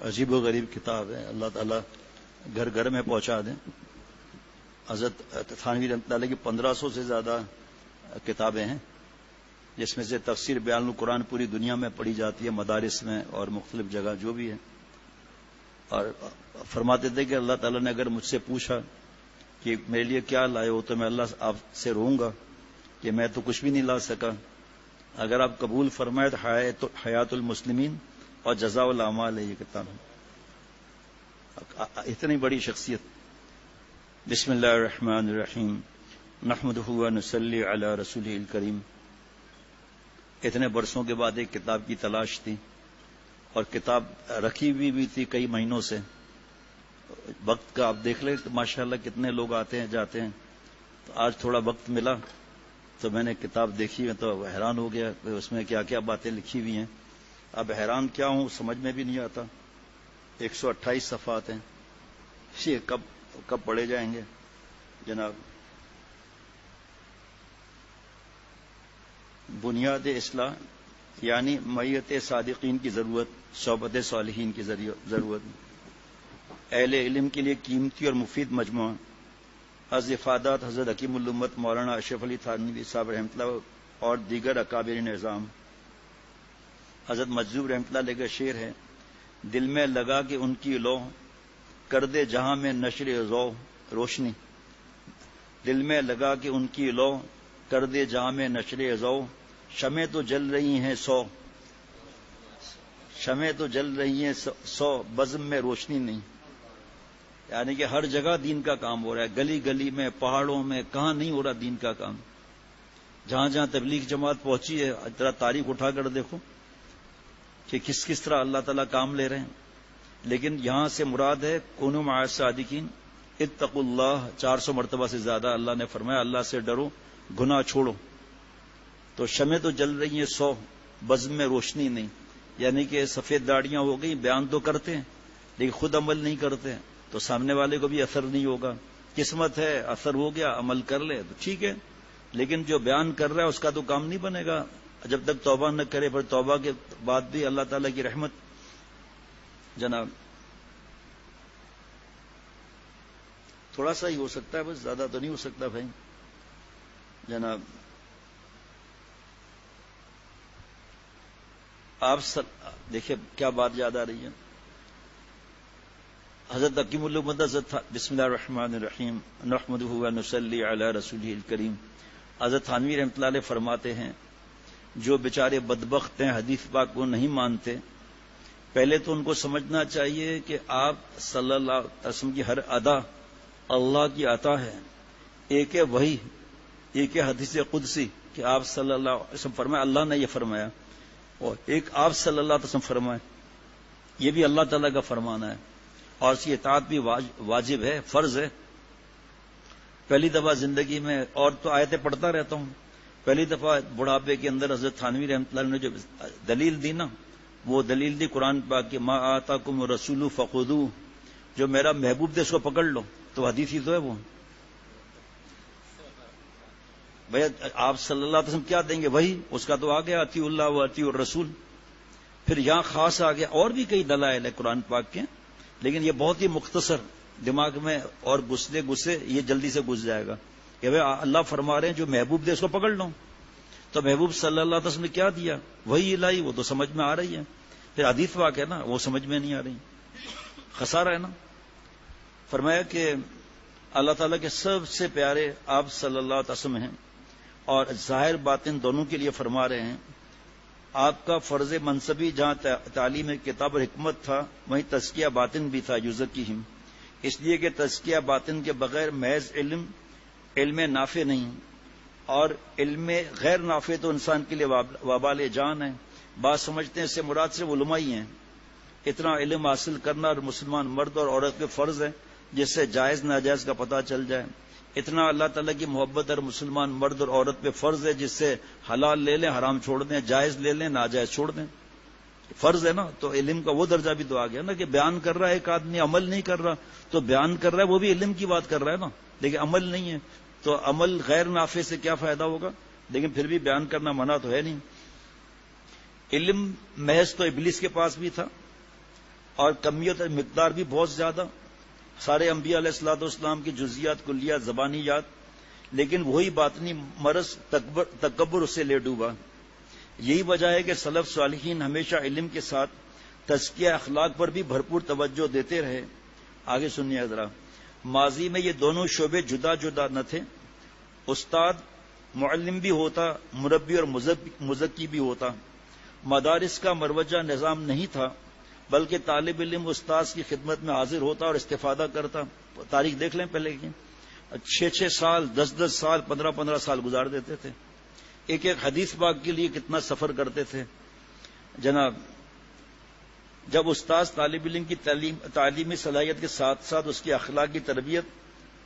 عجیب و غریب کتاب ہے، اللہ تعالیٰ گھر گھر میں پہنچا دیں۔ حضرت تھانوی رحمۃ اللہ علیہ کی 1500 سے زیادہ کتابیں ہیں، جس میں سے تفسیر بیان القرآن پوری دنیا میں پڑھی جاتی ہے، مدارس میں اور مختلف جگہ جو بھی ہے۔ اور فرماتے تھے کہ اللہ تعالیٰ نے اگر مجھ سے پوچھا کہ میرے لیے کیا لائے ہو تو میں اللہ آپ سے روؤں گا کہ میں تو کچھ بھی نہیں لا سکا، اگر آپ قبول فرمائے تو حیات المسلمین اور جزاء الاعمال ہے یہ کتاب، اتنی بڑی شخصیت۔ بسم اللہ الرحمن الرحیم، نحمدہ و نصلی علی رسولہ الکریم۔ اتنے برسوں کے بعد ایک کتاب کی تلاش تھی، اور کتاب رکھی ہوئی بھی تھی کئی مہینوں سے۔ وقت کا آپ دیکھ لیں ماشاءاللہ کتنے لوگ آتے ہیں جاتے ہیں، تو آج تھوڑا وقت ملا تو میں نے کتاب دیکھی ہے تو حیران ہو گیا کہ اس میں کیا کیا باتیں لکھی ہوئی ہیں۔ اب حیران کیا ہوں سمجھ میں بھی نہیں آتا۔ 128 صفحات ہیں، یہ کب پڑھے جائیں گے جناب؟ بنیاد اصلاح یعنی معیت صادقین کی ضرورت، صحبت صالحین کی ضرورت، اہل علم کے لیے قیمتی اور مفید مجموعہ۔ از افادات حضرت حکیم الامت مولانا اشرف علی تھانوی صاحب رحمۃ اللہ اور دیگر اکابر نظام۔ حضرت مجذوب رحمۃ اللہ علیہ کا شعر ہے، دل میں لگا کہ ان کی لو کر دے جہاں میں نشر ضو روشنی، دل میں لگا کہ ان کی لو کر دے جہاں میں نشر ضو، شمع تو جل رہی ہیں سو، شمع تو جل رہی ہیں سو، بزم میں روشنی نہیں۔ یعنی کہ ہر جگہ دین کا کام ہو رہا ہے، گلی گلی میں، پہاڑوں میں، کہاں نہیں ہو رہا دین کا کام؟ جہاں جہاں تبلیغ جماعت پہنچی ہے ذرا تاریخ اٹھا کر دیکھو کہ کس طرح اللہ تعالیٰ کام لے رہے ہیں۔ لیکن یہاں سے مراد ہے کونوا مع الصادقین، اتقوا اللہ، 400 مرتبہ سے زیادہ اللہ نے فرمایا اللہ سے ڈرو، گناہ چھوڑو۔ تو شمع تو جل رہی ہیں 100، بزم میں روشنی نہیں، یعنی کہ سفید داڑیاں ہو گئی، بیان تو کرتے ہیں لیکن خود عمل نہیں کرتے ہیں، تو سامنے والے کو بھی اثر نہیں ہوگا۔ قسمت ہے اثر ہو گیا، عمل کر لے تو ٹھیک ہے، لیکن جو بیان کر رہا ہے اس کا تو کام نہیں بنے گا جب تک توبہ نہ کرے۔ پھر توبہ کے بعد بھی اللہ تعالیٰ کی رحمت جناب تھوڑا سا ہی ہو سکتا ہے، بس زیادہ تو نہیں ہو سکتا بھائی جناب۔ آپ دیکھیں کیا بات یاد آ رہی ہے۔ حضرت حکیم الامت بسم اللہ الرحمن الرحیم، نحمدہ و نصلی علی رسولہ الکریم۔ حضرت تھانوی رحمۃ اللہ علیہ فرماتے ہیں جو بیچارے بدبخت ہیں حدیث پاک کو نہیں مانتے، پہلے تو ان کو سمجھنا چاہیے کہ آپ صلی اللہ علیہ وسلم کی ہر ادا اللہ کی عطا ہے۔ ایک ہے وحی، ایک ہے حدیث قدسی کہ آپ صلی اللہ علیہ وسلم فرمائے اللہ نے یہ فرمایا، اور ایک آپ صلی اللہ علیہ وسلم فرمائے یہ بھی اللہ تعالیٰ کا فرمانا ہے، اور اس کی اطاعت بھی واجب ہے، فرض ہے۔ پہلی دفعہ زندگی میں، اور تو آیتیں پڑھتا رہتا ہوں، پہلی دفعہ بڑھاپے کے اندر حضرت تھانوی رحمۃ اللہ نے جو دلیل دی نا، وہ دلیل دی قرآن پاک کہ ما آتاکم الرسول فخذوہ، جو میرا محبوب دے اس کو پکڑ لو، تو حدیث ہی تو ہے وہ۔ بھائی آپ صلی اللہ علیہ وسلم کیا دیں گے؟ وہی، اس کا تو آ گیا اطیعوا اللہ و اطیعوا الرسول۔ پھر یہاں خاص آ گیا، اور بھی کئی دلائل ہے قرآن پاک کے، لیکن یہ بہت ہی مختصر، دماغ میں اور گسے یہ جلدی سے گھس جائے گا کہ بھائی اللہ فرما رہے ہیں جو محبوب دے اس کو پکڑ لو، تو محبوب صلی اللہ علیہ وسلم نے کیا دیا؟ وہی الہی، وہ تو سمجھ میں آ رہی ہے، پھر حدیث پاک ہے نا وہ سمجھ میں نہیں آ رہی، خسارہ ہے نا۔ فرمایا کہ اللہ تعالیٰ کے سب سے پیارے آپ صلی اللہ علیہ وسلم ہیں، اور ظاہر باطن دونوں کے لیے فرما رہے ہیں آپ کا فرض منصبی جہاں تعلیم کتاب اور حکمت تھا وہیں تزکیہ باطن بھی تھا، یزکیہم، اس لیے کہ تزکیہ باطن کے بغیر محض علم نافع نہیں، اور علم غیر نافع تو انسان کے لیے وبال جان ہے۔ بات سمجھتے ہیں اس سے مراد صرف علماء ہی ہیں، اتنا علم حاصل کرنا اور مسلمان مرد اور عورت پہ فرض ہے جس سے جائز ناجائز کا پتہ چل جائے، اتنا اللہ تعالیٰ کی محبت اور مسلمان مرد اور عورت پہ فرض ہے جس سے حلال لے لیں حرام چھوڑ دیں، جائز لے لیں ناجائز چھوڑ دیں، فرض ہے نا۔ تو علم کا وہ درجہ بھی تو آ گیا نا کہ بیان کر رہا ہے ایک آدمی عمل نہیں کر رہا، تو بیان کر رہا ہے وہ بھی علم کی بات کر رہا ہے نا، لیکن عمل نہیں ہے، تو عمل غیر نافع سے کیا فائدہ ہوگا؟ لیکن پھر بھی بیان کرنا منع تو ہے نہیں۔ علم محض تو ابلیس کے پاس بھی تھا، اور کمیت اور مقدار بھی بہت زیادہ، سارے انبیاء علیہ الصلوۃ والسلام کی جزیات، کلیات، زبانیات، لیکن وہی باطنی مرض تکبر اسے لے ڈوبا۔ یہی وجہ ہے کہ سلف صالحین ہمیشہ علم کے ساتھ تزکیہ اخلاق پر بھی بھرپور توجہ دیتے رہے۔ آگے سنیے ذرا، ماضی میں یہ دونوں شعبے جدا جدا نہ تھے، استاد معلم بھی ہوتا، مربی اور مزکی بھی ہوتا، مدارس کا مروجہ نظام نہیں تھا، بلکہ طالب علم استاذ کی خدمت میں حاضر ہوتا اور استفادہ کرتا۔ تاریخ دیکھ لیں پہلے کی، 6 سال، 10 سال، 15 سال گزار دیتے تھے، ایک حدیث پاک کے لیے کتنا سفر کرتے تھے جناب۔ جب استاذ طالب علم کی تعلیمی صلاحیت کے ساتھ ساتھ اس کی اخلاقی تربیت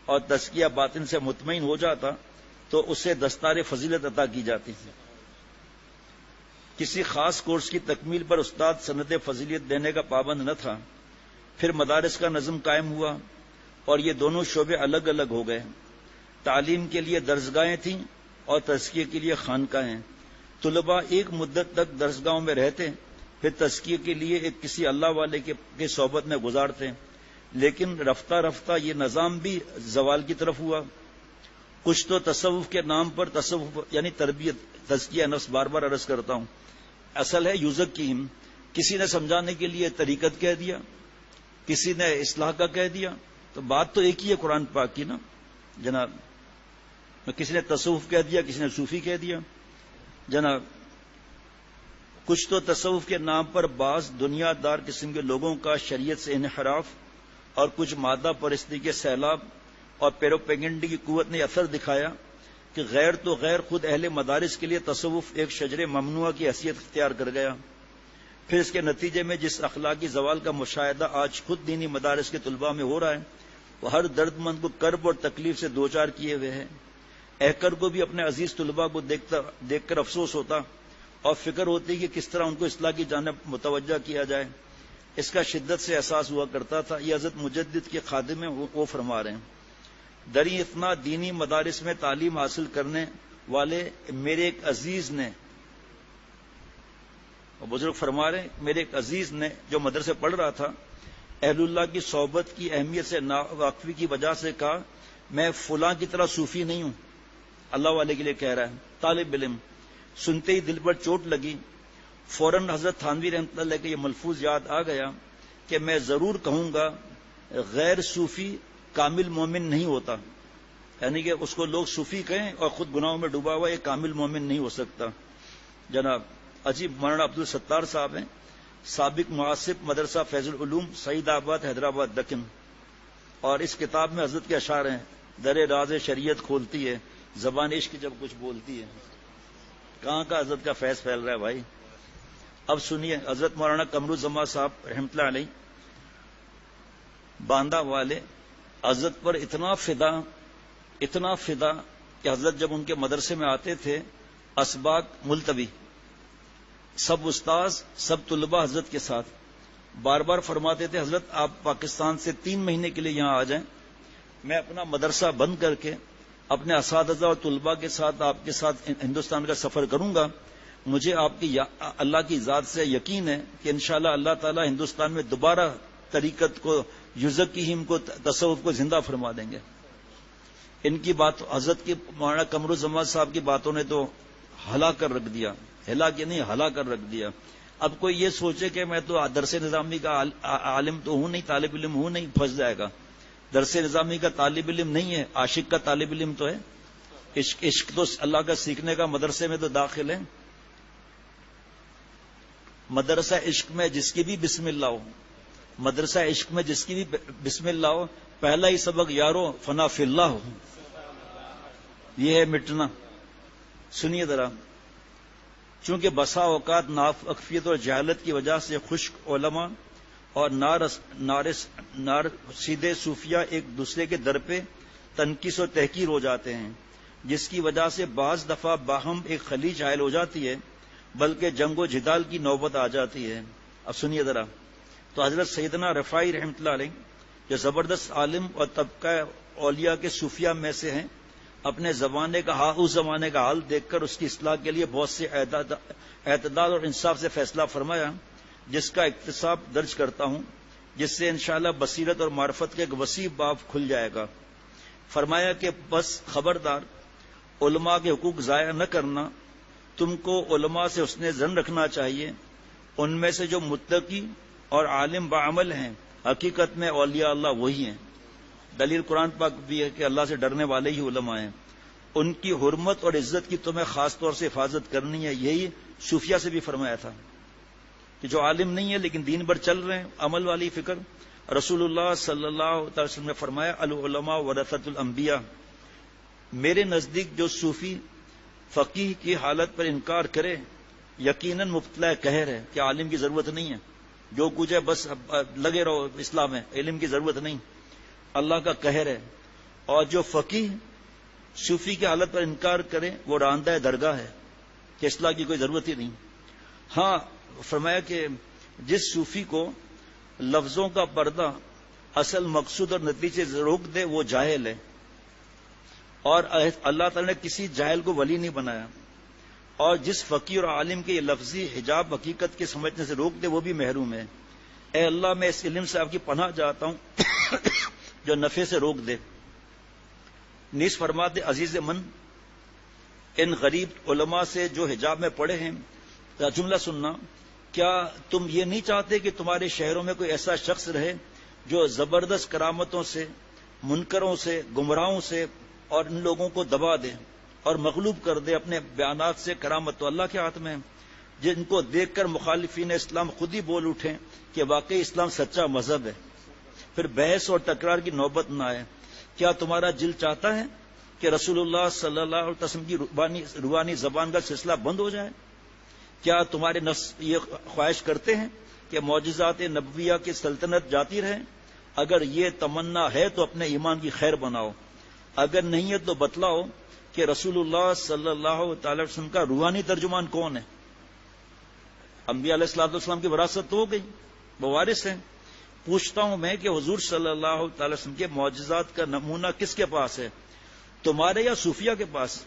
اور تزکیہ باطن سے مطمئن ہو جاتا تو اسے دستار فضیلت عطا کی جاتی تھی۔ کسی خاص کورس کی تکمیل پر استاد سند فضیلت دینے کا پابند نہ تھا۔ پھر مدارس کا نظم قائم ہوا اور یہ دونوں شعبے الگ الگ ہو گئے۔ تعلیم کے لیے درسگاہیں تھیں اور تزکیے کے لیے خانقاہیں۔ طلباء ایک مدت تک درسگاہوں میں رہتے، پھر تزکیے کے لیے ایک کسی اللہ والے کے صحبت میں گزارتے، لیکن رفتہ رفتہ یہ نظام بھی زوال کی طرف ہوا۔ کچھ تو تصوف کے نام پر، تصوف یعنی تربیت، تزکیہ نفس، بار بار عرض کرتا ہوں، اصل ہے یوزکیہم، کسی نے سمجھانے کے لیے طریقت کہہ دیا، کسی نے اصلاح کا کہہ دیا، تو بات تو ایک ہی ہے قرآن پاک کی نا جناب۔ کسی نے تصوف کہہ دیا، کسی نے صوفی کہہ دیا جناب۔ کچھ تو تصوف کے نام پر بعض دنیا دار قسم کے لوگوں کا شریعت سے انحراف، اور کچھ مادہ پرستی کے سیلاب اور پیروپیگنڈی کی قوت نے اثر دکھایا کہ غیر تو غیر خود اہل مدارس کے لیے تصوف ایک شجر ممنوعہ کی حیثیت اختیار کر گیا۔ پھر اس کے نتیجے میں جس اخلاقی زوال کا مشاہدہ آج خود دینی مدارس کے طلباء میں ہو رہا ہے، وہ ہر درد مند کو کرب اور تکلیف سے دوچار کیے ہوئے ہے۔ ایکر کو بھی اپنے عزیز طلباء کو دیکھ کر افسوس ہوتا اور فکر ہوتی کہ کس طرح ان کو اصلاح کی جانب متوجہ کیا جائے۔ اس کا شدت سے احساس ہوا کرتا تھا۔ یہ حضرت مجدد کے خادم ہیں، وہ فرما رہے ہیں، دری اتنا دینی مدارس میں تعلیم حاصل کرنے والے میرے ایک عزیز نے، بزرگ فرما رہے ہیں، میرے ایک عزیز نے جو مدرسے پڑھ رہا تھا، اہل اللہ کی صحبت کی اہمیت سے ناواقفی کی وجہ سے کہا، میں فلاں کی طرح صوفی نہیں ہوں، اللہ والے کے لیے کہہ رہا ہے، طالب علم۔ سنتے ہی دل پر چوٹ لگی، فوراً حضرت تھانوی رحمۃ اللہ کے یہ ملفوظ یاد آ گیا کہ میں ضرور کہوں گا غیر صوفی کامل مومن نہیں ہوتا، یعنی کہ اس کو لوگ صوفی کہیں اور خود گناہوں میں ڈوبا ہوا یہ کامل مومن نہیں ہو سکتا جناب۔ عجیب مولانا عبدالستار صاحب ہیں، سابق محاسب مدرسہ فیض العلوم، سعید آباد، حیدرآباد دکن، اور اس کتاب میں حضرت کے اشعار ہیں، در راز شریعت کھولتی ہے زبان عشق جب کچھ بولتی ہے۔ کہاں کا حضرت کا فیض پھیل رہا ہے بھائی۔ اب سنیے، حضرت مولانا قمرالزمان صاحب رحمۃ اللہ علیہ باندہ والے، حضرت پر اتنا فدا کہ حضرت جب ان کے مدرسے میں آتے تھے، اسباق ملتوی، سب استاذ سب طلباء حضرت کے ساتھ، بار بار فرماتے تھے حضرت آپ پاکستان سے 3 مہینے کے لیے یہاں آ جائیں، میں اپنا مدرسہ بند کر کے اپنے اساتذہ اور طلباء کے ساتھ آپ کے ساتھ ہندوستان کا سفر کروں گا۔ مجھے آپ کی اللہ کی ذات سے یقین ہے کہ انشاءاللہ اللہ تعالی ہندوستان میں دوبارہ طریقت کو، یوزکیہم کو، تصوف کو زندہ فرما دیں گے۔ ان کی بات، حضرت کی مولانا قمرالزمان صاحب کی باتوں نے تو ہلا کر رکھ دیا، ہلا کے نہیں ہلا کر رکھ دیا۔ اب کوئی یہ سوچے کہ میں تو درس نظامی کا عالم تو ہوں نہیں، طالب علم ہوں نہیں، پھنس جائے گا۔ درس نظامی کا طالب علم نہیں ہے، عاشق کا طالب علم تو ہے۔ عشق تو اللہ کا سیکھنے کا مدرسے میں تو داخل ہے۔ مدرسہ عشق میں جس کی بھی بسم اللہ ہو، مدرسہ عشق میں جس کی بھی بسم اللہ ہو، پہلا ہی سبق یارو فنا فی اللہ ہو، یہ ہے مٹنا۔ سنیے ذرا، چونکہ بسا اوقات نااہلیت اور جہالت کی وجہ سے خشک علماء اور نار سیدھے صوفیہ ایک دوسرے کے در پہ تنقیص و تحقیر ہو جاتے ہیں، جس کی وجہ سے بعض دفعہ باہم ایک خلیج حائل ہو جاتی ہے، بلکہ جنگ و جدال کی نوبت آ جاتی ہے۔ اب سنیے ذرا، تو حضرت سیدنا رفاعی رحمۃ اللہ علیہ جو زبردست عالم اور طبقہ اولیاء کے صوفیہ میں سے ہیں، اپنے زمانے کا اس زمانے کا حال دیکھ کر اس کی اصلاح کے لیے بہت سے اعتدال اور انصاف سے فیصلہ فرمایا۔ جس کا اکتساب درج کرتا ہوں، جس سے انشاءاللہ بصیرت اور معرفت کا ایک وسیع باب کھل جائے گا۔ فرمایا کہ بس خبردار، علماء کے حقوق ضائع نہ کرنا، تم کو علماء سے حسن ظن رکھنا چاہیے، ان میں سے جو متقی اور عالم بعمل ہیں حقیقت میں اولیاء اللہ وہی ہیں۔ دلیل قرآن پاک بھی ہے کہ اللہ سے ڈرنے والے ہی علماء ہیں، ان کی حرمت اور عزت کی تمہیں خاص طور سے حفاظت کرنی ہے۔ یہی صوفیہ سے بھی فرمایا تھا کہ جو عالم نہیں ہے لیکن دین بھر چل رہے ہیں، عمل والی فکر۔ رسول اللہ صلی اللہ علیہ وسلم نے فرمایا العلماء ورثۃ الانبیاء، میرے نزدیک جو صوفی فقیہ کی حالت پر انکار کرے یقیناً مبتلا قہر ہے کہ عالم کی ضرورت نہیں ہے، جو کچھ ہے بس لگے رہو اسلام میں، علم کی ضرورت نہیں، اللہ کا قہر ہے۔ اور جو فقیہ صوفی کی حالت پر انکار کرے وہ راندہ درگاہ ہے کہ اصلاح کی کوئی ضرورت ہی نہیں۔ ہاں فرمایا کہ جس صوفی کو لفظوں کا پردہ اصل مقصود اور نتیجے سے روک دے وہ جاہل ہے، اور اللہ تعالی نے کسی جاہل کو ولی نہیں بنایا، اور جس فقیر اور عالم کے یہ لفظی حجاب حقیقت کے سمجھنے سے روک دے وہ بھی محروم ہے۔ اے اللہ میں اس علم سے آپ کی پناہ چاہتا ہوں جو نفع سے روک دے۔ نیز فرماتے عزیز من، ان غریب علماء سے جو حجاب میں پڑے ہیں، جملہ سننا، کیا تم یہ نہیں چاہتے کہ تمہارے شہروں میں کوئی ایسا شخص رہے جو زبردست کرامتوں سے، منکروں سے، گمراہوں سے اور ان لوگوں کو دبا دے اور مغلوب کر دے اپنے بیانات سے؟ کرامت تو اللہ کے ہاتھ میں ہے، جن کو دیکھ کر مخالفین اسلام خود ہی بول اٹھیں کہ واقعی اسلام سچا مذہب ہے، پھر بحث اور تکرار کی نوبت نہ آئے۔ کیا تمہارا دل چاہتا ہے کہ رسول اللہ صلی اللہ علیہ وسلم کی روحانی زبان کا سلسلہ بند ہو جائے؟ کیا تمہارے نفس یہ خواہش کرتے ہیں کہ معجزات نبویہ کی سلطنت جاتی رہے؟ اگر یہ تمنا ہے تو اپنے ایمان کی خیر بناؤ، اگر نہیں ہے تو بتلاؤ کہ رسول اللہ صلی اللہ تعالی وسلم کا روحانی ترجمان کون ہے؟ انبیاء علیہ السلام کی وراثت تو ہو گئی، وہ وارث ہیں۔ پوچھتا ہوں میں کہ حضور صلی اللہ تعالی وسلم کے معجزات کا نمونہ کس کے پاس ہے، تمہارے یا صوفیہ کے پاس؟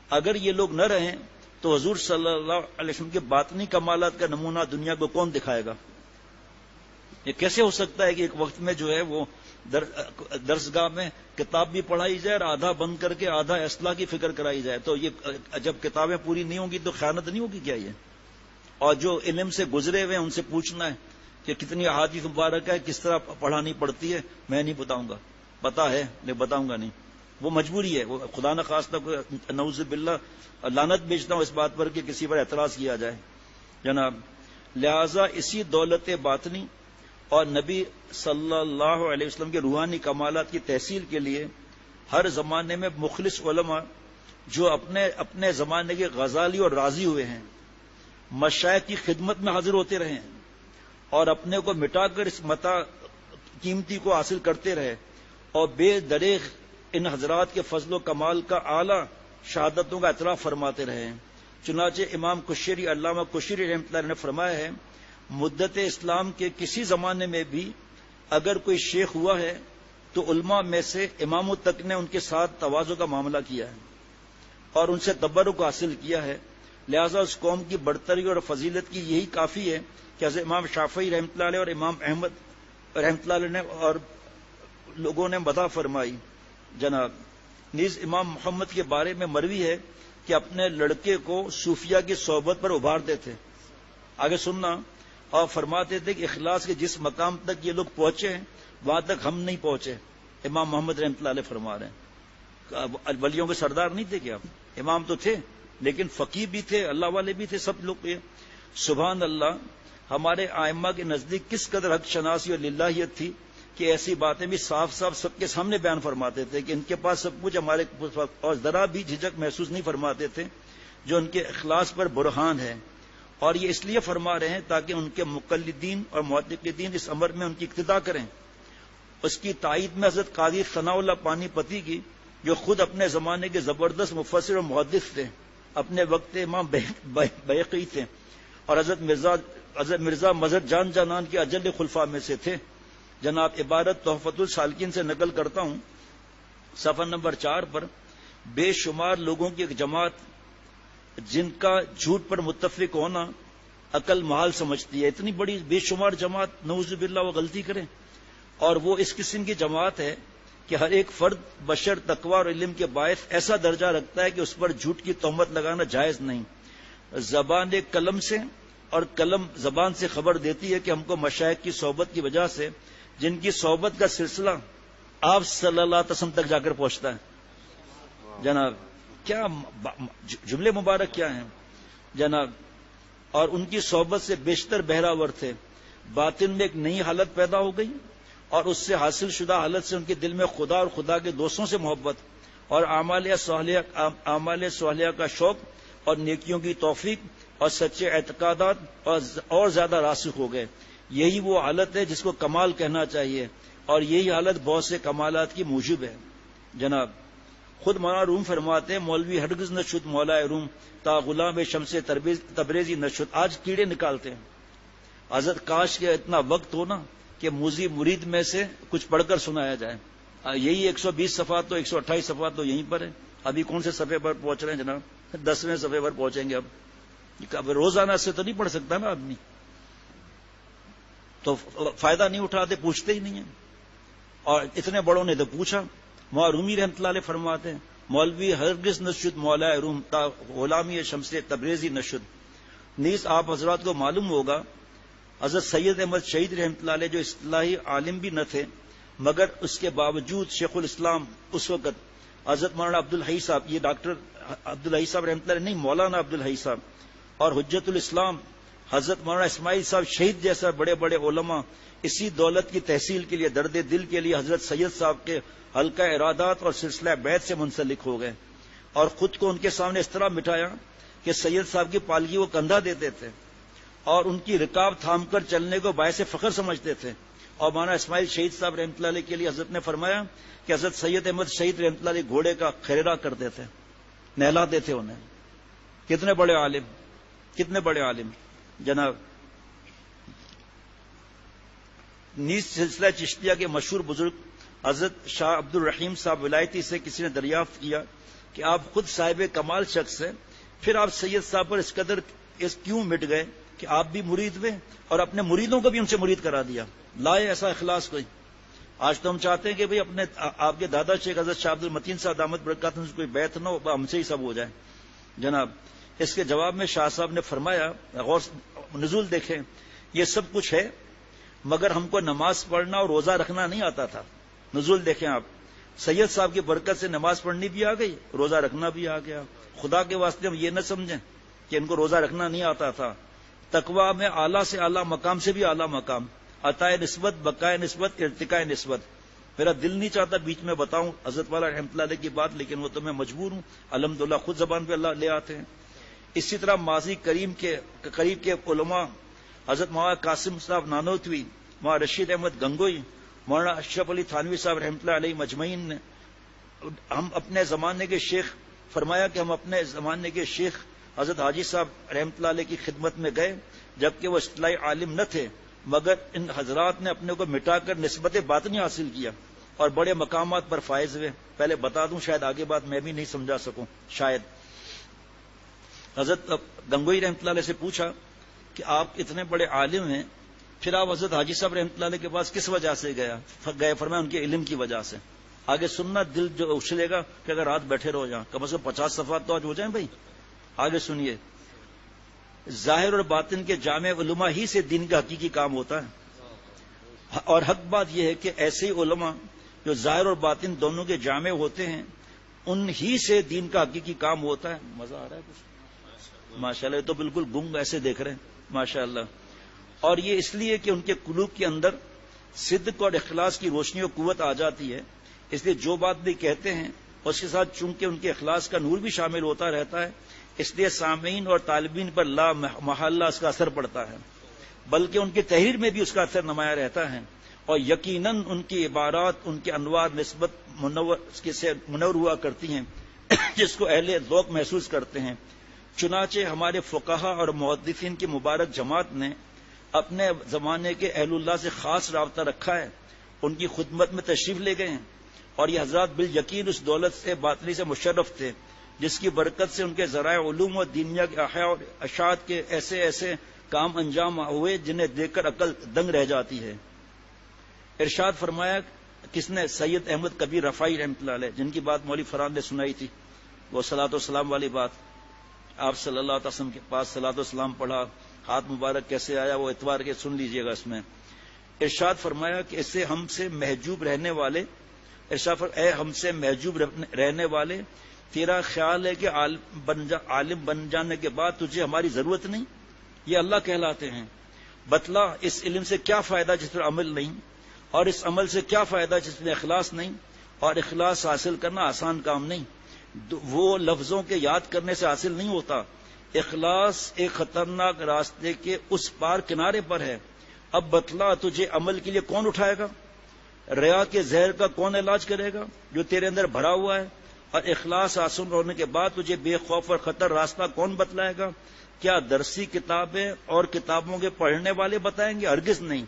اگر یہ لوگ نہ رہیں تو حضور صلی اللہ علیہ وسلم کے باطنی کمالات کا نمونہ دنیا کو کون دکھائے گا؟ یہ کیسے ہو سکتا ہے کہ ایک وقت میں جو ہے وہ درسگاہ میں کتاب بھی پڑھائی جائے اور آدھا بند کر کے آدھا اصلاح کی فکر کرائی جائے؟ تو یہ جب کتابیں پوری نہیں ہوں گی تو خیانت نہیں ہوگی کیا یہ؟ اور جو علم سے گزرے ہوئے ہیں ان سے پوچھنا ہے کہ کتنی احادیث مبارک ہے، کس طرح پڑھانی پڑتی ہے، میں نہیں بتاؤں گا، پتا ہے نہیں بتاؤں گا نہیں، وہ مجبوری ہے، وہ خدا نہ خواستہ نعوذ باللہ لعنت بیچتا ہوں اس بات پر کہ کسی پر اعتراض کیا جائے جناب۔ لہذا اسی دولت باطنی اور نبی صلی اللہ علیہ وسلم کے روحانی کمالات کی تحصیل کے لیے ہر زمانے میں مخلص علماء جو اپنے زمانے کے غزالی اور راضی ہوئے ہیں مشائخ کی خدمت میں حاضر ہوتے رہے ہیں اور اپنے کو مٹا کر اس متاع قیمتی کو حاصل کرتے رہے، اور بے دریغ ان حضرات کے فضل و کمال کا اعلی شہادتوں کا اعتراف فرماتے رہے ہیں۔ چنانچہ امام کشیری، علامہ کشیری رحمۃ اللہ علیہ نے فرمایا ہے، مدت اسلام کے کسی زمانے میں بھی اگر کوئی شیخ ہوا ہے تو علماء میں سے اماموں تک نے ان کے ساتھ تواضع کا معاملہ کیا ہے اور ان سے تبرک حاصل کیا ہے۔ لہذا اس قوم کی برتری اور فضیلت کی یہی کافی ہے کہ حضرت امام شافعی رحمۃ اللہ علیہ اور امام احمد رحمۃ اللہ علیہ نے اور لوگوں نے مدح فرمائی جناب۔ نیز امام محمد کے بارے میں مروی ہے کہ اپنے لڑکے کو صوفیہ کی صحبت پر ابھارتے تھے، آگے سننا، اور فرماتے تھے کہ اخلاص کے جس مقام تک یہ لوگ پہنچے ہیں وہاں تک ہم نہیں پہنچے۔ امام محمد رحمۃ اللہ علیہ فرما رہے ہیں، ولیوں کے سردار نہیں تھے کیا؟ امام تو تھے لیکن فقیہ بھی تھے، اللہ والے بھی تھے، سب لوگ یہ سبحان اللہ۔ ہمارے ائمہ کے نزدیک کس قدر حق شناسی اور للہیت تھی کہ ایسی باتیں بھی صاف صاف سب کے سامنے بیان فرماتے تھے کہ ان کے پاس سب کچھ ہمارے، اور ذرا بھی جھجک محسوس نہیں فرماتے تھے، جو ان کے اخلاص پر برہان ہے۔ اور یہ اس لیے فرما رہے ہیں تاکہ ان کے مقلدین اور معتقدین اس امر میں ان کی اقتداء کریں۔ اس کی تائید میں حضرت قاضی ثناء اللہ پانی پتی کی، جو خود اپنے زمانے کے زبردست مفسر اور محدث تھے، اپنے وقت امام بیہقی تھے، اور حضرت مرزا مظہر جان جانان کے اجل خلفاء میں سے تھے جناب۔ عبارت تحفۃ السالکین سے نقل کرتا ہوں، صفحہ نمبر 4 پر، بے شمار لوگوں کی ایک جماعت جن کا جھوٹ پر متفق ہونا عقل محال سمجھتی ہے. اتنی بڑی بے شمار جماعت نعوذ باللہ وہ غلطی کرے. اور وہ اس قسم کی جماعت ہے کہ ہر ایک فرد بشر تقوی اور علم کے باعث ایسا درجہ رکھتا ہے کہ اس پر جھوٹ کی تہمت لگانا جائز نہیں. زبان قلم سے اور قلم زبان سے خبر دیتی ہے کہ ہم کو مشائخ کی صحبت کی وجہ سے، جن کی صحبت کا سلسلہ آپ صلی اللہ علیہ وسلم تک جا کر پہنچتا ہے. جناب کیا جملے مبارک کیا ہیں جناب. اور ان کی صحبت سے بیشتر بہراور تھے. باطن میں ایک نئی حالت پیدا ہو گئی اور اس سے حاصل شدہ حالت سے ان کے دل میں خدا اور خدا کے دوستوں سے محبت اور اعمال صالحہ کا شوق اور نیکیوں کی توفیق اور سچے اعتقادات اور زیادہ راسخ ہو گئے. یہی وہ حالت ہے جس کو کمال کہنا چاہیے، اور یہی حالت بہت سے کمالات کی موجب ہے. جناب خود مولانا روم فرماتے ہیں، مولوی ہرگز نہ شد مولا روم تا غلام شمس تبریزی نہ شد. آج کیڑے نکالتے ہیں. حضرت کاش کے اتنا وقت ہو نا کہ موزی مرید میں سے کچھ پڑھ کر سنایا جائے. یہی 120 صفحات تو 128 صفحات تو یہیں پر ہے. ابھی کون سے صفحے پر پہنچ رہے ہیں جناب؟ 10ویں صفحے پر پہنچیں گے. اب روزانہ سے تو نہیں پڑھ سکتا نا آدمی، تو فائدہ نہیں اٹھاتے، پوچھتے ہی نہیں ہیں. اور اتنے بڑوں نے تو پوچھا. رومی رحمۃ اللہ علیہ فرماتے ہیں، مولوی ہرگز نشد مولا روم تا غلامی شمس تبریزی نشد. نیز آپ حضرات کو معلوم ہوگا حضرت سید احمد شہید رحمۃ اللہ علیہ جو اصطلاحی عالم بھی نہ تھے، مگر اس کے باوجود شیخ الاسلام اس وقت حضرت مولانا عبدالحی صاحب، یہ ڈاکٹر عبدالحی صاحب رحمۃ اللہ نہیں، مولانا عبدالحی صاحب، اور حجت الاسلام حضرت مولانا اسماعیل صاحب شہید جیسا بڑے بڑے علماء اسی دولت کی تحصیل کے لیے، درد دل کے لیے حضرت سید صاحب کے حلقہ ارادات اور سلسلہ بیعت سے منسلک ہو گئے، اور خود کو ان کے سامنے اس طرح مٹایا کہ سید صاحب کی پالکی وہ کندھا دیتے تھے اور ان کی رکاب تھام کر چلنے کو باعث فخر سمجھتے تھے. اور مولانا اسماعیل شہید صاحب رحمۃ اللہ علیہ کے لیے حضرت نے فرمایا کہ حضرت سید احمد شہید رحمۃ اللہ علیہ گھوڑے کا خیرہ کرتے تھے، نہلاتے تھے انہیں. کتنے بڑے عالم، کتنے بڑے عالم جناب. نیز سلسلہ چشتیہ کے مشہور بزرگ حضرت شاہ عبد الرحیم صاحب ولایتی سے کسی نے دریافت کیا کہ آپ خود صاحب کمال شخص ہیں، پھر آپ سید صاحب پر اس قدر کیوں مٹ گئے کہ آپ بھی مرید ہوئے اور اپنے مریدوں کو بھی ان سے مرید کرا دیا؟ لائے ایسا اخلاص کوئی. آج تو ہم چاہتے ہیں کہ بھئی اپنے آپ کے دادا شیخ حضرت شاہ عبد المتین صاحب دامت برکاتہ سے کوئی بیعت نہ ہو، ہم سے ہی سب ہو جائے. جناب اس کے جواب میں شاہ صاحب نے فرمایا، غور نزول دیکھیں، یہ سب کچھ ہے مگر ہم کو نماز پڑھنا اور روزہ رکھنا نہیں آتا تھا. نزول دیکھیں آپ، سید صاحب کی برکت سے نماز پڑھنی بھی آ گئی، روزہ رکھنا بھی آ گیا. خدا کے واسطے ہم یہ نہ سمجھیں کہ ان کو روزہ رکھنا نہیں آتا تھا. تقویٰ میں اعلیٰ سے اعلیٰ مقام سے بھی اعلیٰ مقام، عطائے نسبت، بقائے نسبت، ارتقاء نسبت. میرا دل نہیں چاہتا بیچ میں بتاؤں حضرت والا رحمۃ اللہ علیہ کی بات، لیکن وہ تو میں مجبور ہوں. الحمدللہ خود زبان پہ اللہ لے آتے ہیں. اسی طرح ماضی قریب کے علماء حضرت مولانا قاسم صاحب نانوتوی، مولانا رشید احمد گنگوئی، مولانا اشرف علی تھانوی صاحب رحمۃ اللہ علیہ مجمعین نے ہم اپنے زمانے کے شیخ فرمایا کہ ہم اپنے زمانے کے شیخ حضرت حاجی صاحب رحمۃ اللہ علیہ کی خدمت میں گئے، جبکہ وہ اصطلاحی عالم نہ تھے، مگر ان حضرات نے اپنے کو مٹا کر نسبت باطنی حاصل کیا اور بڑے مقامات پر فائز ہوئے. پہلے بتا دوں، شاید آگے بات میں بھی نہیں سمجھا سکوں شاید. حضرت گنگوئی رحمۃ اللہ علیہ سے پوچھا کہ آپ اتنے بڑے عالم ہیں، پھر آپ حضرت حاجی صاحب رحمۃ اللہ علیہ کے پاس کس وجہ سے گئے؟ فرمایا ان کے علم کی وجہ سے. آگے سننا دل جو اچھلے گا کہ اگر رات بیٹھے رہو جہاں، کم از کم 50 صفحات تو آج ہو جائیں بھائی. آگے سنیے، ظاہر اور باطن کے جامع علماء ہی سے دین کا حقیقی کام ہوتا ہے، اور حق بات یہ ہے کہ ایسے علماء جو ظاہر اور باطن دونوں کے جامع ہوتے ہیں، ان ہی سے دین کا حقیقی کام ہوتا ہے. مزہ آ رہا ہے کچھ؟ ماشاءاللہ. یہ تو بالکل گنگ ایسے دیکھ رہے ہیں ماشاءاللہ. اور یہ اس لیے کہ ان کے قلوب کے اندر صدق اور اخلاص کی روشنی و قوت آ جاتی ہے، اس لیے جو بات بھی کہتے ہیں اس کے ساتھ چونکہ ان کے اخلاص کا نور بھی شامل ہوتا رہتا ہے، اس لیے سامعین اور طالبین پر لا محالہ اس کا اثر پڑتا ہے، بلکہ ان کی تحریر میں بھی اس کا اثر نمایاں رہتا ہے. اور یقیناً ان کی عبارات، ان کے انوار نسبت منور ہوا کرتی ہیں جس کو اہل ذوق محسوس کرتے ہیں. چنانچہ ہمارے فقہا اور محدثین کی مبارک جماعت نے اپنے زمانے کے اہل اللہ سے خاص رابطہ رکھا ہے، ان کی خدمت میں تشریف لے گئے ہیں، اور یہ حضرات بالیقین اس دولت سے باطنی سے مشرف تھے جس کی برکت سے ان کے ذرائع علوم و دینیا کے احیاء اور اشاعت کے ایسے کام انجام ہوئے جنہیں دیکھ کر عقل دنگ رہ جاتی ہے۔ ارشاد فرمایا کس نے؟ سید احمد کبیر رفاعی رحمۃ اللہ علیہ، جن کی بات مولوی فرحان نے سنائی تھی، وہ صلاۃ والسلام والی بات۔ آپ صلی اللہ علیہ وسلم کے پاس صلاۃ والسلام پڑھا، ہاتھ مبارک کیسے آیا وہ اتوار کے سن لیجئے گا۔ اس میں ارشاد فرمایا کہ اسے ہم سے محجوب رہنے والے، اے ہم سے محجوب رہنے والے، تیرا خیال ہے کہ عالم بن جانے کے بعد تجھے ہماری ضرورت نہیں؟ یہ اللہ کہلاتے ہیں۔ بتلا اس علم سے کیا فائدہ جس پر عمل نہیں، اور اس عمل سے کیا فائدہ جس میں اخلاص نہیں، اور اخلاص حاصل کرنا آسان کام نہیں، وہ لفظوں کے یاد کرنے سے حاصل نہیں ہوتا۔ اخلاص ایک خطرناک راستے کے اس پار کنارے پر ہے۔ اب بتلا تجھے عمل کے لیے کون اٹھائے گا؟ ریا کے زہر کا کون علاج کرے گا جو تیرے اندر بھرا ہوا ہے؟ اور اخلاص حاصل ہونے کے بعد تجھے بے خوف اور خطر راستہ کون بتلائے گا؟ کیا درسی کتابیں اور کتابوں کے پڑھنے والے بتائیں گے؟ ہرگز نہیں۔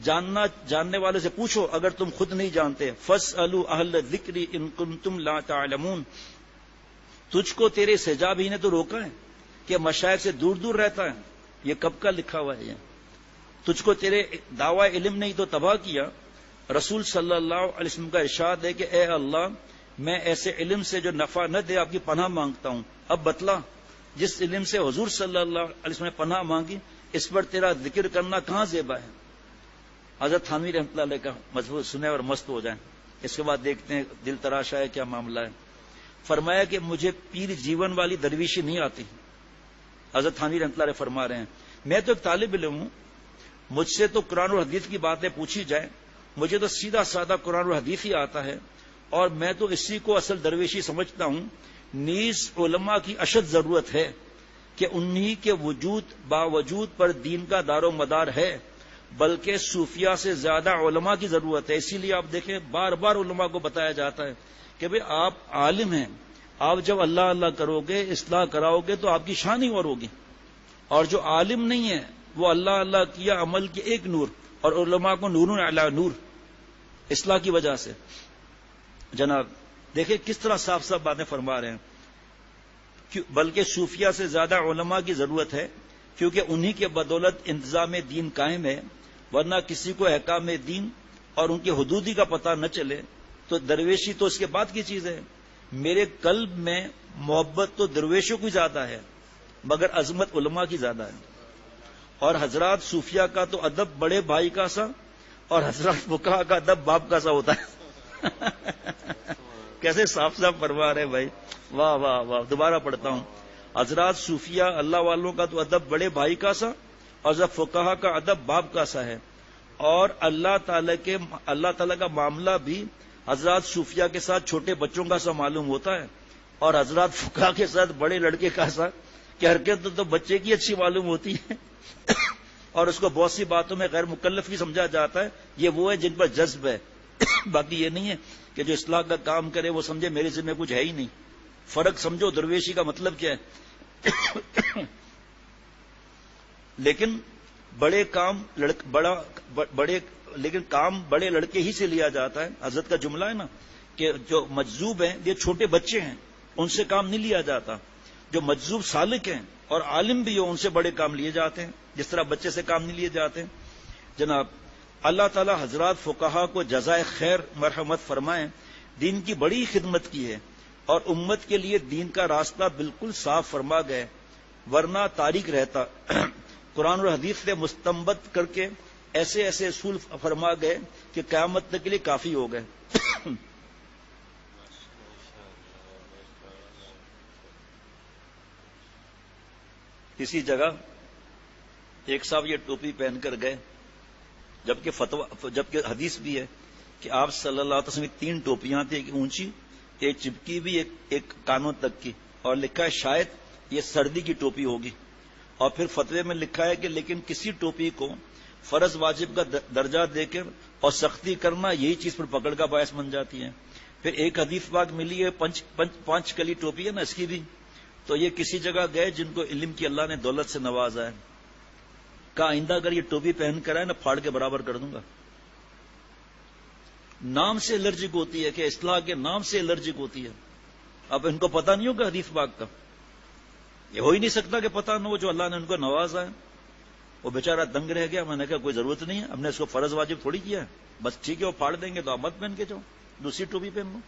جاننے والے سے پوچھو اگر تم خود نہیں جانتے۔ فاسألوا اہل الذکر ان کنتم لا تعلمون۔ تجھ کو تیرے حجاب ہی نے تو روکا ہے کہ مشائخ سے دور دور رہتا ہے۔ یہ کب کا لکھا ہوا ہے؟ تجھ کو تیرے دعوی علم نے تو تباہ کیا۔ رسول صلی اللہ علیہ وسلم کا ارشاد ہے کہ اے اللہ، میں ایسے علم سے جو نفع نہ دے آپ کی پناہ مانگتا ہوں۔ اب بتلا جس علم سے حضور صلی اللہ علیہ وسلم نے پناہ مانگی، اس پر تیرا ذکر کرنا کہاں زیبا ہے؟ حضرت تھانوی رحمۃ اللہ علیہ کا مضمون سنیں اور مست ہو جائیں۔ اس کے بعد دیکھتے ہیں دل تراشا ہے کیا معاملہ ہے۔ فرمایا کہ مجھے پیر جیون والی درویشی نہیں آتی۔ حضرت تھانوی رحمۃ اللہ علیہ فرما رہے ہیں میں تو ایک طالب علم ہوں، مجھ سے تو قرآن اور حدیث کی باتیں پوچھی جائیں، مجھے تو سیدھا سادہ قرآن اور حدیث ہی آتا ہے، اور میں تو اسی کو اصل درویشی سمجھتا ہوں۔ نیز علماء کی اشد ضرورت ہے کہ انہی کے وجود باوجود پر دین کا دار و مدار ہے، بلکہ صوفیہ سے زیادہ علماء کی ضرورت ہے۔ اسی لیے آپ دیکھیں بار بار علماء کو بتایا جاتا ہے کہ بھئی آپ عالم ہیں، آپ جب اللہ اللہ کرو گے، اصلاح کراؤ گے تو آپ کی شان ہی اور ہوگی، اور جو عالم نہیں ہے وہ اللہ اللہ کیا عمل کے ایک نور، اور علماء کو نور علی نور اصلاح کی وجہ سے۔ جناب دیکھیں کس طرح صاف صاف باتیں فرما رہے ہیں، بلکہ صوفیہ سے زیادہ علماء کی ضرورت ہے، کیونکہ انہی کے بدولت انتظام دین قائم ہے، ورنہ کسی کو احکام دین اور ان کے حدودی کا پتہ نہ چلے تو درویشی تو اس کے بعد کی چیز ہے۔ میرے قلب میں محبت تو درویشوں کی زیادہ ہے، مگر عظمت علماء کی زیادہ ہے۔ اور حضرات صوفیہ کا تو ادب بڑے بھائی کا سا، اور حضرات فقہا کا ادب باپ کا سا ہوتا ہے۔ کیسے صاف صاف فرما رہے بھائی، واہ واہ واہ۔ دوبارہ پڑھتا ہوں، حضرات صوفیہ اللہ والوں کا تو ادب بڑے بھائی کا سا، اور جب فقہا کا ادب باپ کا سا ہے، اور اللہ تعالی کا معاملہ بھی حضرات صوفیہ کے ساتھ چھوٹے بچوں کا سا معلوم ہوتا ہے، اور حضرات فقہا کے ساتھ بڑے لڑکے کا سا کہ حرکت تو بچے کی اچھی معلوم ہوتی ہے، اور اس کو بہت سی باتوں میں غیر مکلف بھی سمجھا جاتا ہے۔ یہ وہ ہے جن پر جذب ہے، باقی یہ نہیں ہے کہ جو اصلاح کا کام کرے وہ سمجھے میرے ذمہ کچھ ہے ہی نہیں۔ فرق سمجھو درویشی کا مطلب کیا ہے۔ لیکن کام بڑے لڑکے ہی سے لیا جاتا ہے۔ حضرت کا جملہ ہے نا کہ جو مجذوب ہیں یہ چھوٹے بچے ہیں، ان سے کام نہیں لیا جاتا۔ جو مجذوب سالک ہیں اور عالم بھی ہو ان سے بڑے کام لیے جاتے ہیں، جس طرح بچے سے کام نہیں لیے جاتے۔ جناب اللہ تعالی حضرات فقہا کو جزائے خیر مرحمت فرمائیں، دین کی بڑی خدمت کی ہے، اور امت کے لیے دین کا راستہ بالکل صاف فرما گئے، ورنہ تاریک رہتا۔ قرآن اور حدیث سے مستنبط کر کے ایسے ایسے اصول فرما گئے کہ قیامت تک کے لیے کافی ہو گئے۔ کسی جگہ ایک صاحب یہ ٹوپی پہن کر گئے، جبکہ حدیث بھی ہے کہ آپ صلی اللہ علیہ وسلم کی 3 ٹوپیاں تھیں، ایک اونچی، ایک چپکی بھی، ایک کانوں تک کی، اور لکھا ہے شاید یہ سردی کی ٹوپی ہوگی۔ اور پھر فتوے میں لکھا ہے کہ لیکن کسی ٹوپی کو فرض واجب کا درجہ دے کر اور سختی کرنا یہی چیز پر پکڑ کا باعث بن جاتی ہے۔ پھر ایک حدیث پاک ملی ہے 5 کلی ٹوپی ہے نا اس کی بھی، تو یہ کسی جگہ گئے جن کو علم کی اللہ نے دولت سے نوازا ہے، کہا آئندہ اگر یہ ٹوپی پہن کر آئے نا پھاڑ کے برابر کر دوں گا۔ نام سے الرجک ہوتی ہے کہ اصلاح کے نام سے الرجک ہوتی ہے۔ اب ان کو پتہ نہیں ہوگا حدیث پاک کا، یہ ہو ہی نہیں سکتا کہ پتہ نہ ہو جو اللہ نے ان کو نوازا ہے۔ وہ بیچارہ دنگ رہ گیا. میں نے کہا کوئی ضرورت نہیں ہے, ہم نے اس کو فرض واجب تھوڑی کیا ہے, بس ٹھیک ہے وہ پھاڑ دیں گے تو آپ مت پہن کے جاؤ, دوسری ٹوپی پہن لو.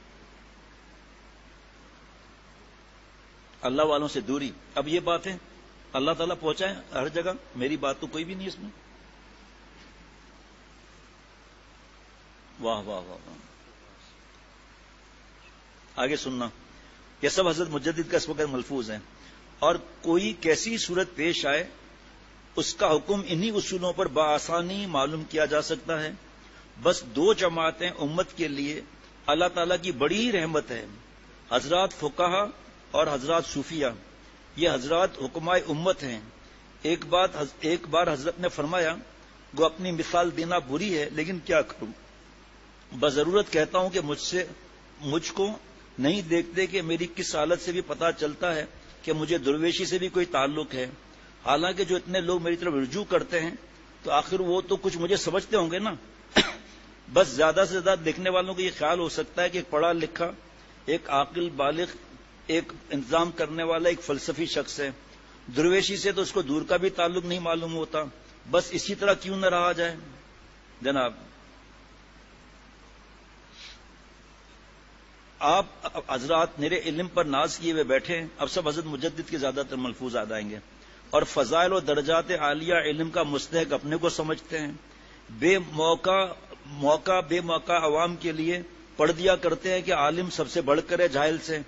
اللہ والوں سے دوری. اب یہ باتیں اللہ تعالیٰ پہنچائیں ہر جگہ, میری بات تو کوئی بھی نہیں اس میں. واہ واہ واہ واہ. آگے سننا, یہ سب حضرت مجدد کا اس وقت ملفوظ ہیں. اور کوئی کیسی صورت پیش آئے اس کا حکم انہی اصولوں پر بآسانی معلوم کیا جا سکتا ہے. بس دو جماعتیں امت کے لیے اللہ تعالیٰ کی بڑی رحمت ہے, حضرات فقہا اور حضرات صوفیہ. یہ حضرات حکمائے امت ہیں. ایک بار حضرت نے فرمایا, وہ اپنی مثال دینا بری ہے لیکن کیا کروں, بضرورت کہتا ہوں کہ مجھ کو نہیں دیکھتے کہ میری کس حالت سے بھی پتا چلتا ہے کہ مجھے درویشی سے بھی کوئی تعلق ہے. حالانکہ جو اتنے لوگ میری طرف رجوع کرتے ہیں تو آخر وہ تو کچھ مجھے سمجھتے ہوں گے نا. بس زیادہ سے زیادہ دیکھنے والوں کو یہ خیال ہو سکتا ہے کہ ایک پڑھا لکھا, ایک عاقل بالغ, ایک انتظام کرنے والا, ایک فلسفی شخص ہے. درویشی سے تو اس کو دور کا بھی تعلق نہیں معلوم ہوتا. بس اسی طرح کیوں نہ رہا جائے جناب. آپ حضرات میرے علم پر ناز کیے ہوئے بیٹھے ہیں. اب سب حضرت مجدد کے زیادہ تر ملفوظ آ جائیں گے. اور فضائل و درجات عالیہ علم کا مستحق اپنے کو سمجھتے ہیں. بے موقع عوام کے لیے پڑھ دیا کرتے ہیں کہ عالم سب سے بڑھ کر ہے جاہل سے.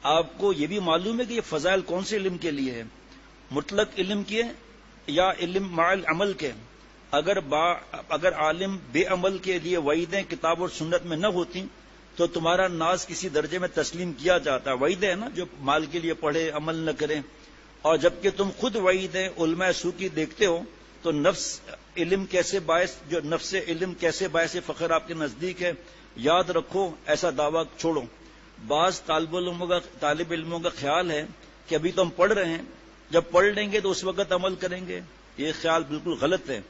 آپ کو یہ بھی معلوم ہے کہ یہ فضائل کون سے علم کے لیے ہے, مطلق علم کے یا علم مع العمل کے. اگر عالم بے عمل کے لیے وعیدیں کتاب اور سنت میں نہ ہوتی تو تمہارا ناز کسی درجے میں تسلیم کیا جاتا. وعیدیں ہے نا, جو مال کے لیے پڑھے عمل نہ کریں. اور جبکہ تم خود وعیدیں علماء سو کی دیکھتے ہو تو نفس علم کیسے باعث فخر آپ کے نزدیک ہے. یاد رکھو ایسا دعویٰ چھوڑو. بعض طالب علموں کا خیال ہے کہ ابھی تو ہم پڑھ رہے ہیں, جب پڑھ لیں گے تو اس وقت عمل کریں گے. یہ خیال بالکل غلط ہے.